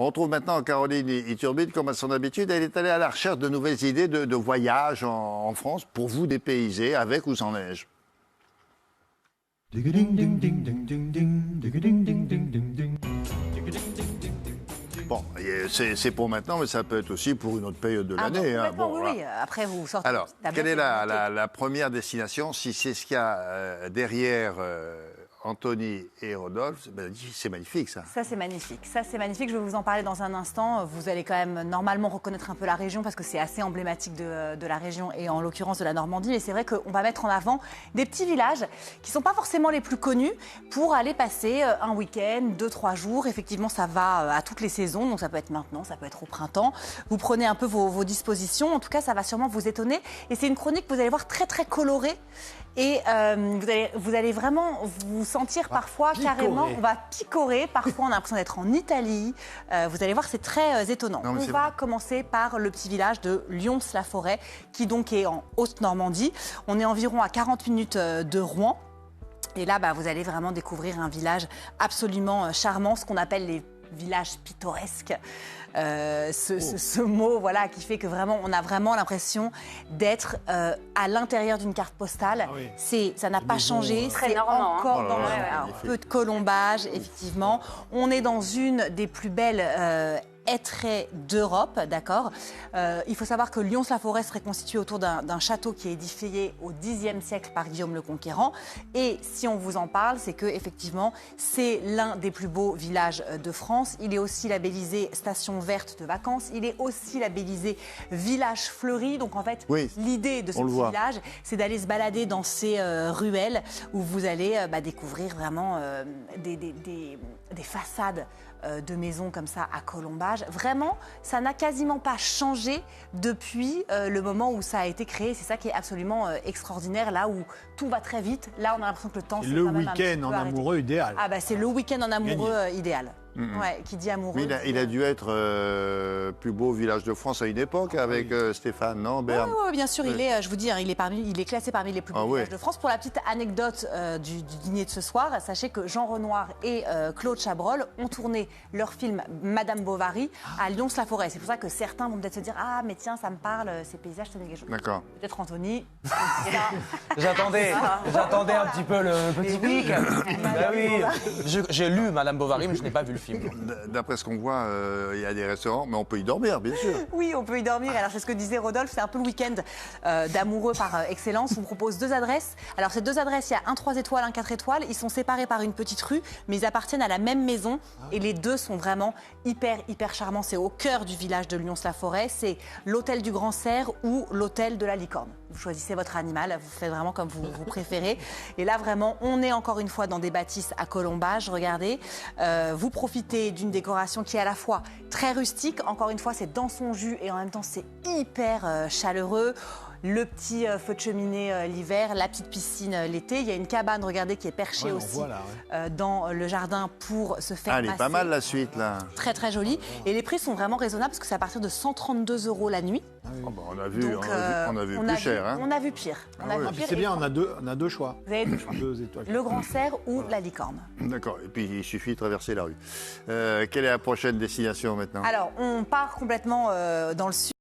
On retrouve maintenant Caroline Iturbide, comme à son habitude. Elle est allée à la recherche de nouvelles idées de voyage en France pour vous dépayser, avec ou sans neige. Bon, c'est pour maintenant, mais ça peut être aussi pour une autre période de l'année. Bon, oui. Après, vous sortez. Alors, quelle est la première destination? Si c'est ce qu'il y a derrière Anthony et Rodolphe, ben, c'est magnifique, ça. Ça, c'est magnifique. Je vais vous en parler dans un instant. Vous allez quand même normalement reconnaître un peu la région parce que c'est assez emblématique de la région et en l'occurrence de la Normandie. Mais c'est vrai qu'on va mettre en avant des petits villages qui ne sont pas forcément les plus connus pour aller passer un week-end, 2-3 jours. Effectivement, ça va à toutes les saisons. Donc, ça peut être maintenant, ça peut être au printemps. Vous prenez un peu vos dispositions. En tout cas, ça va sûrement vous étonner. Et c'est une chronique que vous allez voir très, très colorée. Et vous allez vraiment vous sentir parfois carrément, on va picorer, parfois on a l'impression d'être en Italie. Vous allez voir, c'est très étonnant. On va commencer par le petit village de Lyons-la-Forêt, qui donc est en Haute-Normandie. On est environ à 40 minutes de Rouen. Et là, vous allez vraiment découvrir un village absolument charmant, ce qu'on appelle les villages pittoresques. Ce mot voilà, qui fait que vraiment, on a vraiment l'impression d'être à l'intérieur d'une carte postale. Ah oui. Ça n'a pas changé. Très normand. Encore dans un peu de colombage, effectivement. On est dans une des plus belles hêtraies d'Europe, d'accord. Il faut savoir que Lyons-la-Forêt serait constituée autour d'un château qui est édifié au Xe siècle par Guillaume le Conquérant. Et si on vous en parle, c'est que effectivement, c'est l'un des plus beaux villages de France. Il est aussi labellisé station verte de vacances. Il est aussi labellisé village fleuri. Donc en fait, l'idée de ce petit village, c'est d'aller se balader dans ces ruelles où vous allez découvrir vraiment des façades de maisons comme ça à colombage. Vraiment, ça n'a quasiment pas changé depuis le moment où ça a été créé. C'est ça qui est absolument extraordinaire, là où tout va très vite. Là, on a l'impression que le temps s'est le week-end en amoureux idéal. Ah c'est le week-end en amoureux idéal. Ouais, qui dit amoureux. Il a dû être plus beau village de France à une époque avec Stéphane, non, Berne. Oui, bien sûr, il est, je vous dis, il est classé parmi les plus beaux villages de France. Pour la petite anecdote du dîner de ce soir, sachez que Jean Renoir et Claude Chabrol ont tourné leur film Madame Bovary à Lyons-la-Forêt. C'est pour ça que certains vont peut-être se dire ah mais tiens, ça me parle, ces paysages, ça me dit quelque chose. D'accord. Peut-être Anthony. J'attendais un petit peu le petit pic. Oui, j'ai lu Madame Bovary, mais je n'ai pas vu le film. D'après ce qu'on voit, il y a des restaurants, mais on peut y dormir, bien sûr. Oui, on peut y dormir. Alors, c'est ce que disait Rodolphe, c'est un peu le week-end d'amoureux par excellence. On vous propose 2 adresses. Alors, ces 2 adresses, il y a un 3 étoiles, un 4 étoiles. Ils sont séparés par une petite rue, mais ils appartiennent à la même maison. Et les deux sont vraiment hyper charmants. C'est au cœur du village de Lyons-la-Forêt. C'est l'hôtel du Grand Cerf ou l'hôtel de la Licorne. Vous choisissez votre animal, vous faites vraiment comme vous préférez. Et là, vraiment, on est encore une fois dans des bâtisses à colombage. Regardez, vous profitez d'une décoration qui est à la fois très rustique. Encore une fois, c'est dans son jus et en même temps, c'est hyper chaleureux. Le petit feu de cheminée l'hiver, la petite piscine l'été. Il y a une cabane, regardez, qui est perchée aussi dans le jardin pour se faire masser. Elle est pas mal la suite, là. Très jolie. Et les prix sont vraiment raisonnables parce que c'est à partir de 132 € la nuit. On a vu plus cher. Hein. On a vu pire. C'est bien, on a deux choix. Vous avez 2 choix. 2 étoiles. Le Grand Cerf ou la Licorne. D'accord. Et puis, il suffit de traverser la rue. Quelle est la prochaine destination maintenant? Alors, on part complètement dans le sud.